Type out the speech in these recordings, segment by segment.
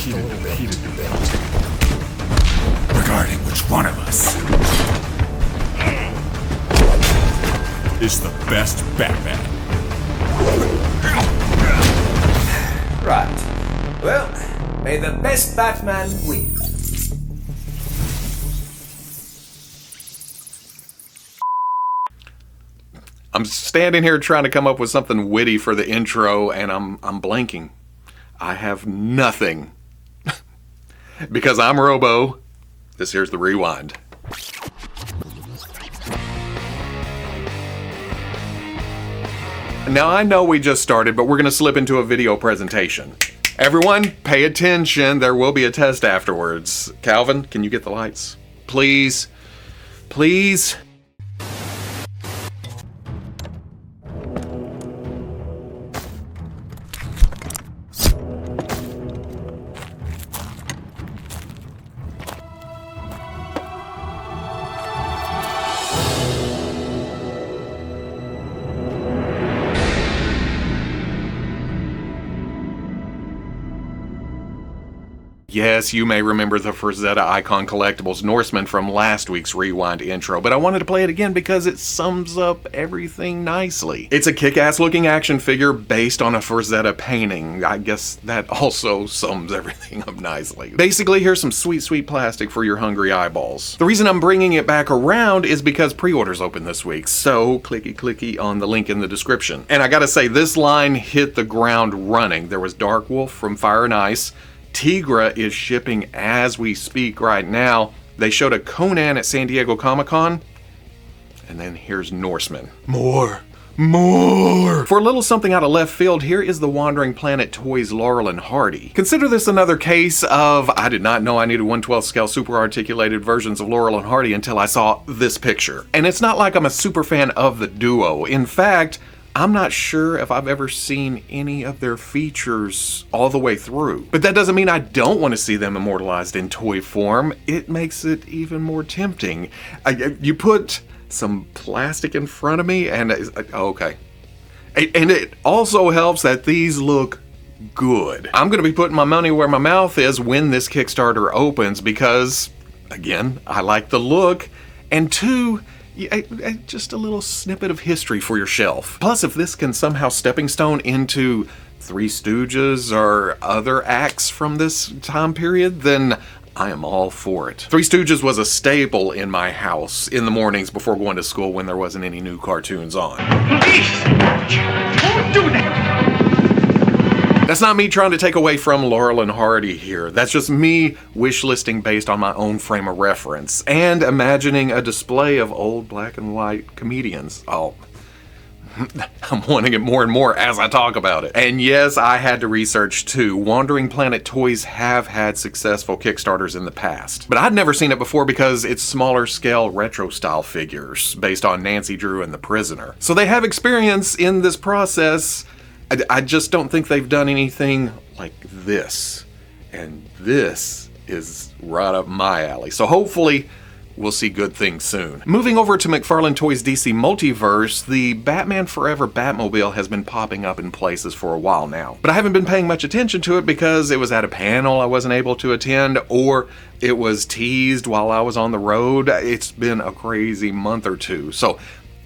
heated debate regarding which one of us is the best Batman. Right. Well, may the best Batman win. I'm standing here trying to come up with something witty for the intro, and I'm blanking. I have nothing. Because I'm Robo. This here's the rewind. Now I know we just started, but we're going to slip into a video presentation. Everyone, pay attention. There will be a test afterwards. Calvin, can you get the lights? Please. Please. Yes, you may remember the Frazetta Icon Collectibles Norseman from last week's Rewind intro, but I wanted to play it again because it sums up everything nicely. It's a kick-ass looking action figure based on a Frazetta painting. I guess that also sums everything up nicely. Basically, here's some sweet, sweet plastic for your hungry eyeballs. The reason I'm bringing it back around is because pre-orders open this week, so clicky on the link in the description. And I gotta say, this line hit the ground running. There was Dark Wolf from Fire and Ice. Tigra is shipping as we speak right now. They showed a Conan at San Diego Comic-Con. And then here's Norseman. More. For a little something out of left field, here is the Wandering Planet Toys Laurel and Hardy. Consider this another case of, I did not know I needed 1/12 scale super articulated versions of Laurel and Hardy until I saw this picture. And it's not like I'm a super fan of the duo. In fact, I'm not sure if I've ever seen any of their features all the way through. But that doesn't mean I don't want to see them immortalized in toy form. It makes it even more tempting. You put some plastic in front of me and, okay. And it also helps that these look good. I'm going to be putting my money where my mouth is when this Kickstarter opens because, again, I like the look, and two, just a little snippet of history for your shelf. Plus, if this can somehow stepping stone into Three Stooges or other acts from this time period, then I am all for it. Three Stooges was a staple in my house in the mornings before going to school when there wasn't any new cartoons on. Please, don't do that! That's not me trying to take away from Laurel and Hardy here. That's just me wish listing based on my own frame of reference and imagining a display of old black and white comedians. Oh, I'm wanting it more and more as I talk about it. And yes, I had to research too. Wandering Planet Toys have had successful Kickstarters in the past, but I'd never seen it before because it's smaller scale retro style figures based on Nancy Drew and The Prisoner. So they have experience in this process. I just don't think they've done anything like this. And this is right up my alley. So hopefully we'll see good things soon. Moving over to McFarlane Toys DC Multiverse, the Batman Forever Batmobile has been popping up in places for a while now. But I haven't been paying much attention to it because it was at a panel I wasn't able to attend, or it was teased while I was on the road. It's been a crazy month or two. So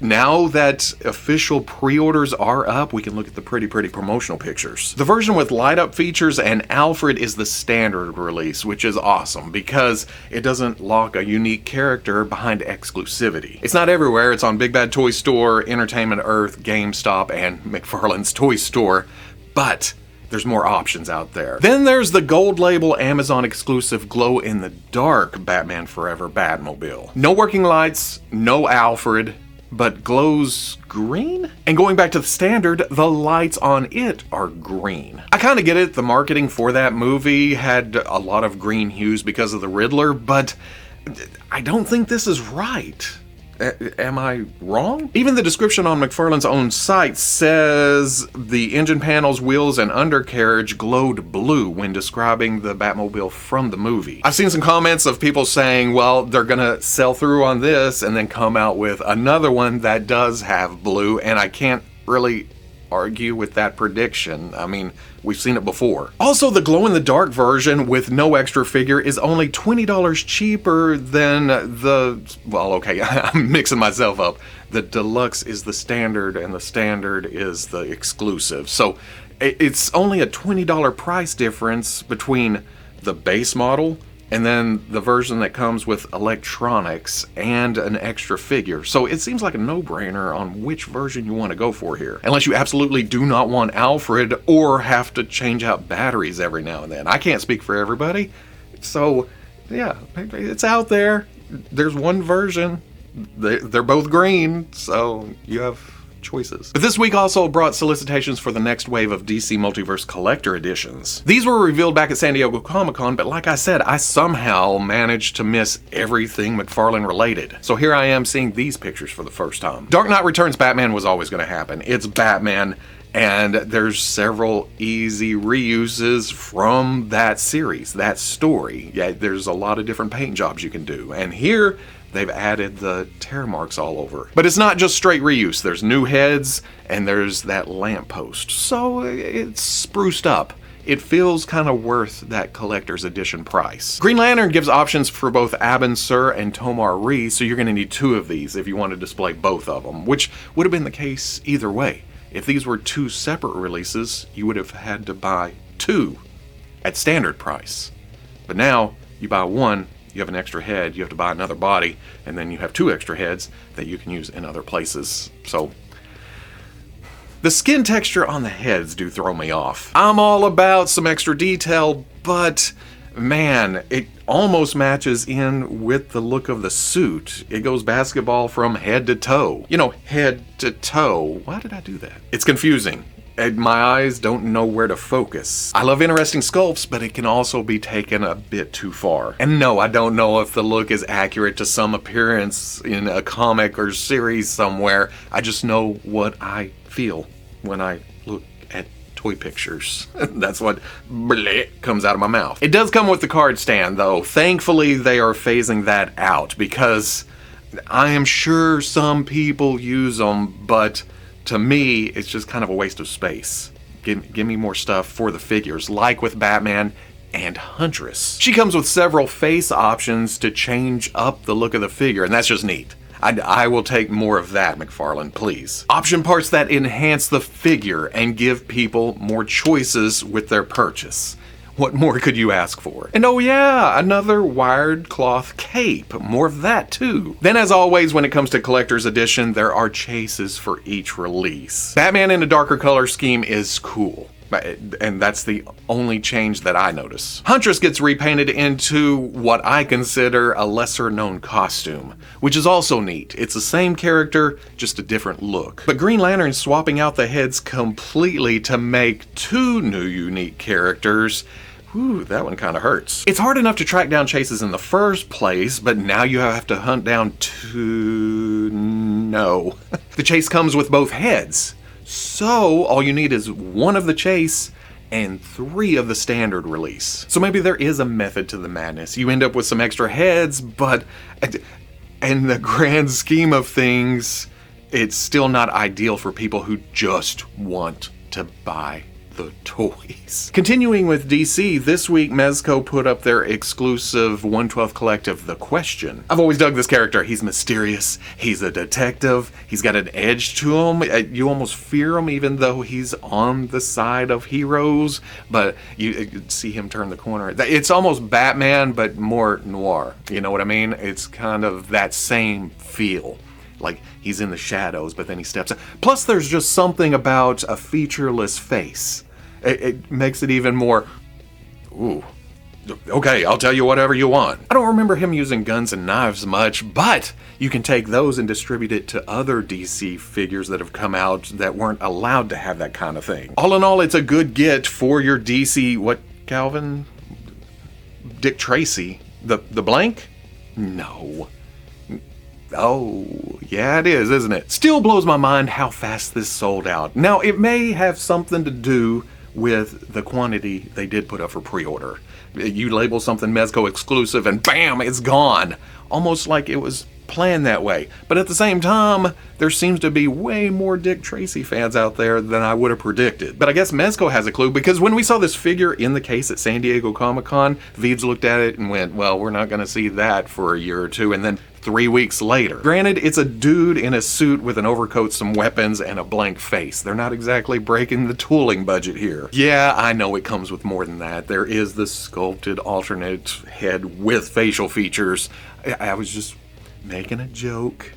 now that official pre-orders are up, we can look at the pretty promotional pictures. The version with light-up features and Alfred is the standard release, which is awesome because it doesn't lock a unique character behind exclusivity. It's not everywhere. It's on Big Bad Toy Store, Entertainment Earth, GameStop, and McFarlane's Toy Store, but there's more options out there. Then there's the gold label Amazon exclusive glow-in-the-dark Batman Forever Batmobile. No working lights, no Alfred, but glows green? And going back to the standard, the lights on it are green. I kind of get it, the marketing for that movie had a lot of green hues because of the Riddler, but I don't think this is right. Am I wrong? Even the description on McFarlane's own site says the engine panels, wheels, and undercarriage glowed blue when describing the Batmobile from the movie. I've seen some comments of people saying, well, they're gonna sell through on this and then come out with another one that does have blue, and I can't really argue with that prediction. I mean, we've seen it before. Also, the glow-in-the-dark version with no extra figure is only $20 cheaper than the... Well, okay, I'm mixing myself up. The deluxe is the standard, and the standard is the exclusive. So it's only a $20 price difference between the base model and then the version that comes with electronics and an extra figure. So it seems like a no-brainer on which version you want to go for here. Unless you absolutely do not want Alfred or have to change out batteries every now and then. I can't speak for everybody. So, yeah, it's out there. There's one version. They're both green, so you have choices. But this week also brought solicitations for the next wave of DC Multiverse collector editions. These were revealed back at San Diego Comic-Con, but like I said, I somehow managed to miss everything McFarlane related. So here I am seeing these pictures for the first time. Dark Knight Returns Batman was always going to happen. It's Batman, and there's several easy reuses from that series, that story. Yeah, there's a lot of different paint jobs you can do. And here, they've added the tear marks all over. But it's not just straight reuse. There's new heads, and there's that lamppost. So it's spruced up. It feels kind of worth that collector's edition price. Green Lantern gives options for both Abin Sur and Tomar Rhee, so you're going to need two of these if you want to display both of them, which would have been the case either way. If these were two separate releases, you would have had to buy two at standard price. But now, you buy one, you have an extra head, you have to buy another body, and then you have two extra heads that you can use in other places. So, the skin texture on the heads do throw me off. I'm all about some extra detail, but man, it almost matches in with the look of the suit. It goes basketball from head to toe. You know, head to toe. Why did I do that? It's confusing. My eyes don't know where to focus. I love interesting sculpts, but it can also be taken a bit too far. And no, I don't know if the look is accurate to some appearance in a comic or series somewhere. I just know what I feel when I look at toy pictures. That's what comes out of my mouth. It does come with the card stand, though. Thankfully, they are phasing that out because I am sure some people use them, but to me, it's just kind of a waste of space. Give me more stuff for the figures, like with Batman and Huntress. She comes with several face options to change up the look of the figure, and that's just neat. I will take more of that, McFarlane, please. Option parts that enhance the figure and give people more choices with their purchase. What more could you ask for? And oh yeah, another wired cloth cape. More of that too. Then as always, when it comes to collector's edition, there are chases for each release. Batman in a darker color scheme is cool. And that's the only change that I notice. Huntress gets repainted into what I consider a lesser known costume, which is also neat. It's the same character, just a different look. But Green Lantern's swapping out the heads completely to make two new unique characters. Whew, that one kind of hurts. It's hard enough to track down chases in the first place, but now you have to hunt down two... No. The chase comes with both heads. So, all you need is one of the chase and three of the standard release. So maybe there is a method to the madness. You end up with some extra heads, but in the grand scheme of things, it's still not ideal for people who just want to buy the toys. Continuing with DC, this week Mezco put up their exclusive 1/12 collective, The Question. I've always dug this character. He's mysterious, he's a detective, he's got an edge to him. You almost fear him even though he's on the side of heroes, but you see him turn the corner. It's almost Batman, but more noir. You know what I mean? It's kind of that same feel. Like he's in the shadows, but then he steps up. Plus, there's just something about a featureless face. It makes it even more, ooh, okay, I'll tell you whatever you want. I don't remember him using guns and knives much, but you can take those and distribute it to other DC figures that have come out that weren't allowed to have that kind of thing. All in all, it's a good get for your DC, what, Calvin? Dick Tracy? The blank? No. Oh, yeah it is, isn't it? Still blows my mind how fast this sold out. Now, it may have something to do with the quantity they did put up for pre-order. You label something Mezco exclusive and bam, it's gone. Almost like it was planned that way. But at the same time, there seems to be way more Dick Tracy fans out there than I would have predicted. But I guess Mezco has a clue, because when we saw this figure in the case at San Diego Comic-Con, Veeves looked at it and went, well, we're not going to see that for a year or two, and then 3 weeks later. Granted, it's a dude in a suit with an overcoat, some weapons, and a blank face. They're not exactly breaking the tooling budget here. Yeah, I know it comes with more than that. There is the sculpted alternate head with facial features. I was just making a joke.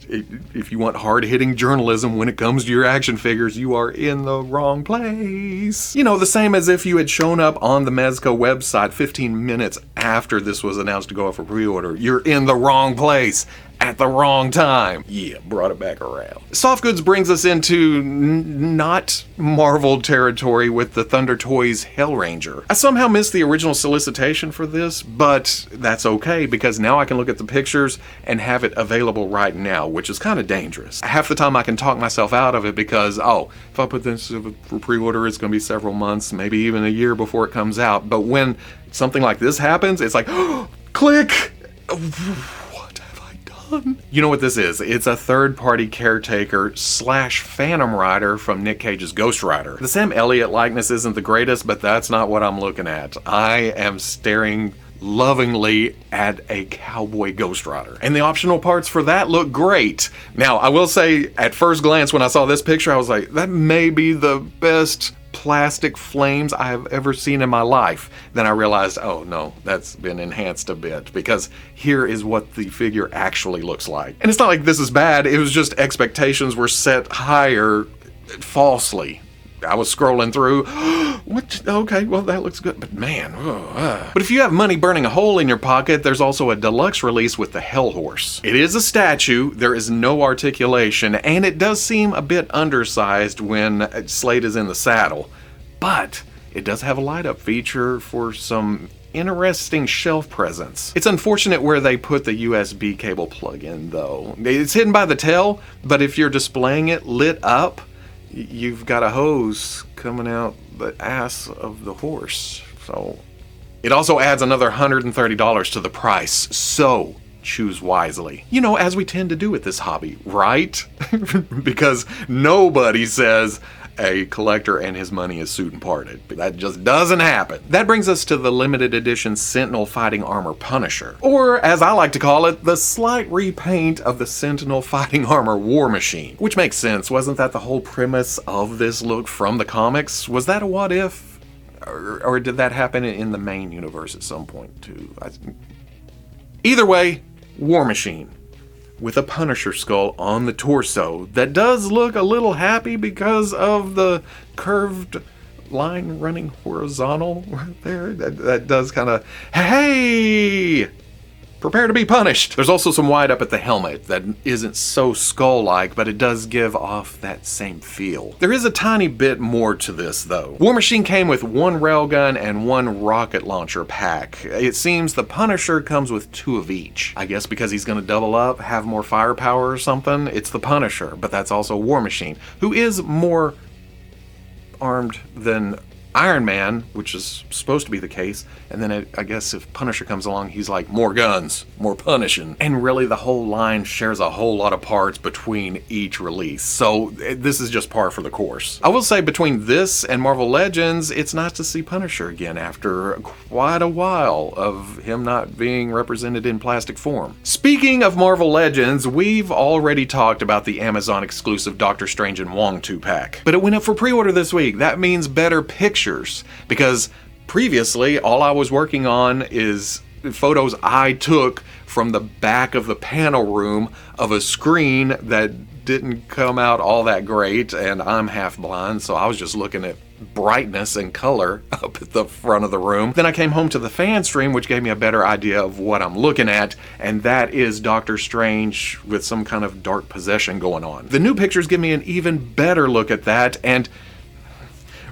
If you want hard-hitting journalism when it comes to your action figures, you are in the wrong place. You know, the same as if you had shown up on the Mezco website 15 minutes after this was announced to go up for pre-order. You're in the wrong place at the wrong time. Yeah, brought it back around. Soft goods brings us into not Marvel territory with the Thunder Toys Hellranger. I somehow missed the original solicitation for this, but that's okay, because now I can look at the pictures and have it available right now, which is kind of dangerous. Half the time I can talk myself out of it because, oh, if I put this for pre-order, it's going to be several months, maybe even a year before it comes out. But when something like this happens, it's like, oh, click! You know what this is? It's a third-party caretaker slash Phantom Rider from Nick Cage's Ghost Rider. The Sam Elliott likeness isn't the greatest, but that's not what I'm looking at. I am staring lovingly at a cowboy Ghost Rider. And the optional parts for that look great. Now, I will say, at first glance when I saw this picture, I was like, that may be the best plastic flames I have ever seen in my life. Then I realized, oh no, that's been enhanced a bit, because here is what the figure actually looks like. And it's not like this is bad, it was just expectations were set higher falsely. I was scrolling through, what? Okay, well that looks good, but man, But if you have money burning a hole in your pocket, there's also a deluxe release with the Hell Horse. It is a statue, there is no articulation, and it does seem a bit undersized when Slade is in the saddle. But it does have a light up feature for some interesting shelf presence. It's unfortunate where they put the USB cable plug in though. It's hidden by the tail, but if you're displaying it lit up, you've got a hose coming out the ass of the horse. So it also adds another $130 to the price, so choose wisely. You know, as we tend to do with this hobby, right? Because nobody says a collector and his money is suit and parted. That just doesn't happen. That brings us to the limited edition Sentinel Fighting Armor Punisher. Or, as I like to call it, the slight repaint of the Sentinel Fighting Armor War Machine. Which makes sense, wasn't that the whole premise of this look from the comics? Was that a what if? Or did that happen in the main universe at some point too? Either way, War Machine, with a Punisher skull on the torso that does look a little happy because of the curved line running horizontal right there. That does kind of, hey, prepare to be punished. There's also some white up at the helmet that isn't so skull-like, but it does give off that same feel. There is a tiny bit more to this though. War Machine came with one railgun and one rocket launcher pack. It seems the Punisher comes with 2 of each. I guess because he's gonna double up, have more firepower or something. It's the Punisher, but that's also War Machine, who is more armed than Iron Man, which is supposed to be the case, and then I guess if Punisher comes along, he's like, more guns, more punishing. And really the whole line shares a whole lot of parts between each release, so this is just par for the course. I will say between this and Marvel Legends, it's nice to see Punisher again after quite a while of him not being represented in plastic form. Speaking of Marvel Legends, we've already talked about the Amazon exclusive Doctor Strange and Wong 2-pack, but it went up for pre-order this week. That means better pictures, because previously all I was working on is photos I took from the back of the panel room of a screen that didn't come out all that great, and I'm half blind, so I was just looking at brightness and color up at the front of the room. Then I came home to the fan stream, which gave me a better idea of what I'm looking at, and that is Doctor Strange with some kind of dark possession going on. The new pictures give me an even better look at that, and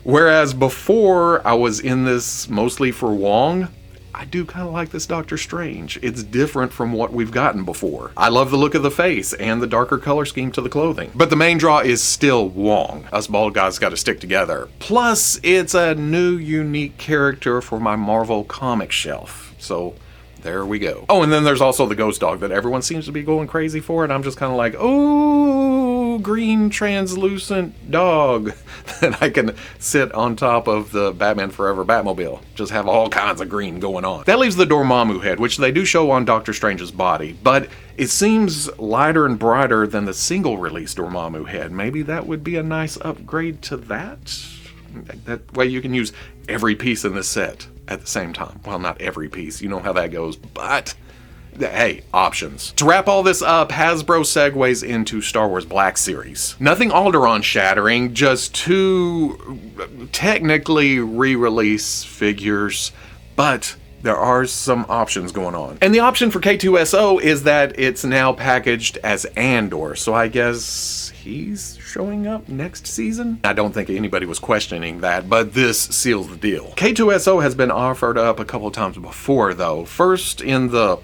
whereas before I was in this mostly for Wong, I do kind of like this Doctor Strange. It's different from what we've gotten before. I love the look of the face and the darker color scheme to the clothing. But the main draw is still Wong. Us bald guys gotta stick together. Plus, it's a new, unique character for my Marvel comic shelf. So There we go. Oh, and then there's also the ghost dog that everyone seems to be going crazy for, and I'm just kind of like, oh, green translucent dog that I can sit on top of the Batman Forever Batmobile. Just have all kinds of green going on. That leaves the Dormammu head, which they do show on Doctor Strange's body, but it seems lighter and brighter than the single-release Dormammu head. Maybe that would be a nice upgrade to that? That way you can use every piece in the set at the same time. Well, not every piece, you know how that goes, but hey, options. To wrap all this up, Hasbro segues into Star Wars Black Series. Nothing Alderaan shattering, just two technically re-release figures, but there are some options going on. And the option for K2SO is that it's now packaged as Andor, so I guess he's showing up next season? I don't think anybody was questioning that, but this seals the deal. K2SO has been offered up a couple of times before, though. First in the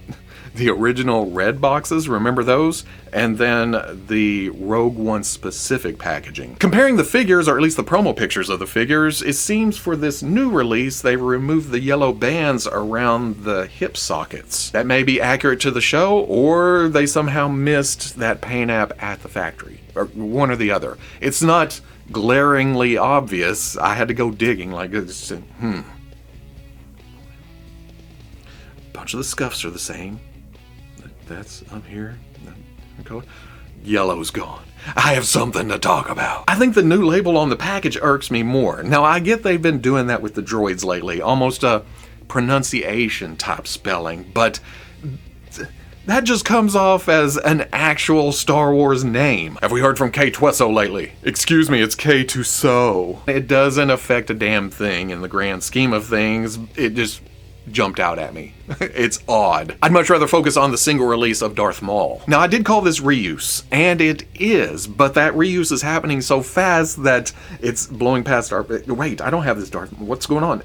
original red boxes, remember those? And then the Rogue One specific packaging. Comparing the figures, or at least the promo pictures of the figures, it seems for this new release they removed the yellow bands around the hip sockets. That may be accurate to the show, or they somehow missed that paint app at the factory. Or one or the other. It's not glaringly obvious. I had to go digging like this. Bunch of the scuffs are the same. That's up here. Yellow's gone. I have something to talk about. I think the new label on the package irks me more. Now, I get they've been doing that with the droids lately, almost a pronunciation type spelling, but that just comes off as an actual Star Wars name. Have we heard from K2SO lately? Excuse me, it's K2SO. It doesn't affect a damn thing in the grand scheme of things. It just jumped out at me. It's odd. I'd much rather focus on the single release of Darth Maul. Now, I did call this reuse, and it is, but that reuse is happening so fast that it's blowing past our... Wait, I don't have this Darth... What's going on?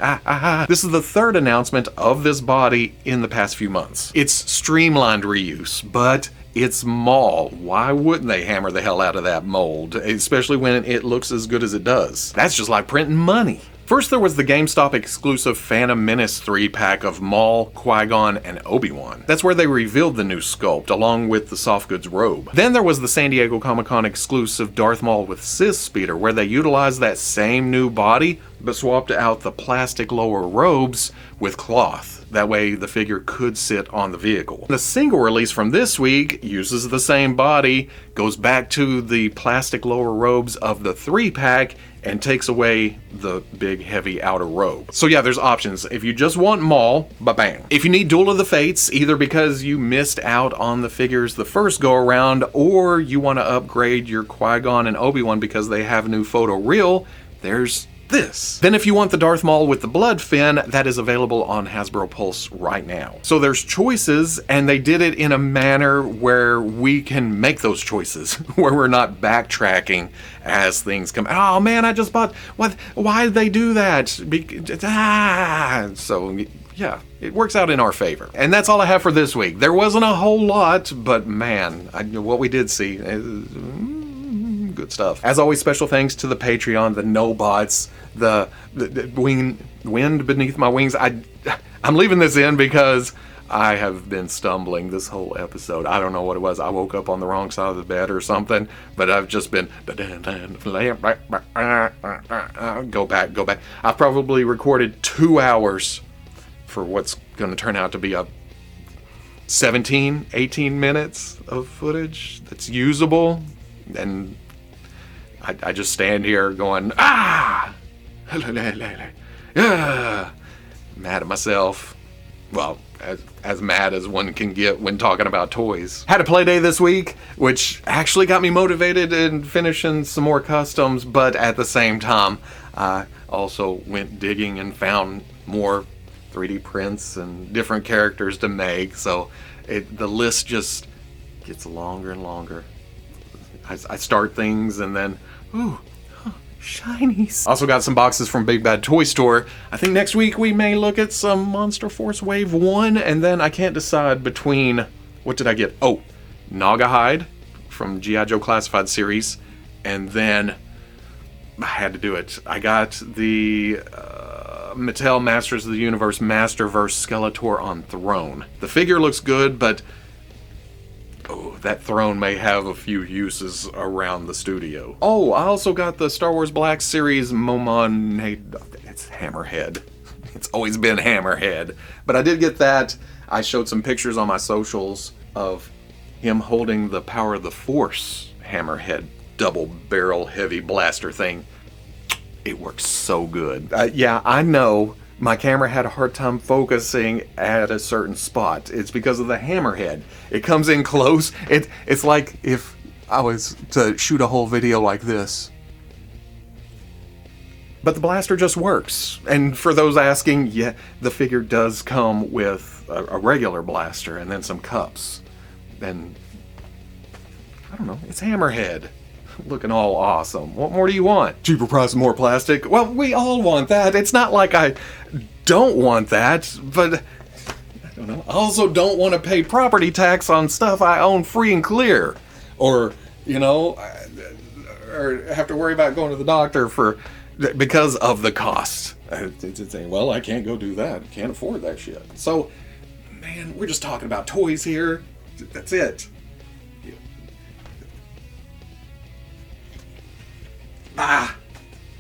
This is the third announcement of this body in the past few months. It's streamlined reuse, but it's Maul. Why wouldn't they hammer the hell out of that mold, especially when it looks as good as it does? That's just like printing money. First, there was the GameStop exclusive Phantom Menace 3-pack of Maul, Qui-Gon, and Obi-Wan. That's where they revealed the new sculpt, along with the soft goods robe. Then there was the San Diego Comic-Con exclusive Darth Maul with Sith Speeder, where they utilized that same new body, but swapped out the plastic lower robes with cloth. That way the figure could sit on the vehicle. The single release from this week uses the same body, goes back to the plastic lower robes of the 3-pack, and takes away the big heavy outer robe. So yeah, there's options. If you just want Maul, ba-bang. If you need Duel of the Fates, either because you missed out on the figures the first go around, or you want to upgrade your Qui-Gon and Obi-Wan because they have a new photo reel, there's this. Then if you want the Darth Maul with the blood fin, that is available on Hasbro Pulse right now. So there's choices, and they did it in a manner where we can make those choices, where we're not backtracking as things come. Oh man, I just bought, what? Why did they do that? So yeah, it works out in our favor. And that's all I have for this week. There wasn't a whole lot, but man, what we did see is good stuff. As always, special thanks to the Patreon, the no-bots, the wind beneath my wings. I'm leaving this in because I have been stumbling this whole episode. I don't know what it was. I woke up on the wrong side of the bed or something, but I've just been go back. I've probably recorded 2 hours for what's going to turn out to be a 18 minutes of footage that's usable, and I just stand here going, mad at myself. Well, as mad as one can get when talking about toys. Had a play day this week, which actually got me motivated in finishing some more customs, but at the same time, I also went digging and found more 3D prints and different characters to make, so the list just gets longer and longer. I start things and then, ooh, shinies. Also got some boxes from Big Bad Toy Store. I think next week we may look at some Monster Force Wave 1, and then I can't decide between, what did I get? Oh, Naga Hide from G.I. Joe Classified series, and then I had to do it. I got the Mattel Masters of the Universe Masterverse Skeletor on Throne. The figure looks good, but oh, that throne may have a few uses around the studio. Oh, I also got the Star Wars Black Series Momon... It's Hammerhead. It's always been Hammerhead. But I did get that. I showed some pictures on my socials of him holding the Power of the Force Hammerhead double barrel heavy blaster thing. It works so good. Yeah, I know my camera had a hard time focusing at a certain spot. It's because of the Hammerhead. It comes in close. It's like if I was to shoot a whole video like this. But the blaster just works. And for those asking, yeah, the figure does come with a regular blaster and then some cups. And I don't know, it's Hammerhead. Looking all awesome. What more do you want? Cheaper price and more plastic? Well, we all want that. It's not like I don't want that, but I don't know. I also don't want to pay property tax on stuff I own free and clear. Or, you know, or have to worry about going to the doctor because of the cost. It's saying, well, I can't go do that. Can't afford that shit. So, man, we're just talking about toys here. That's it. Ah.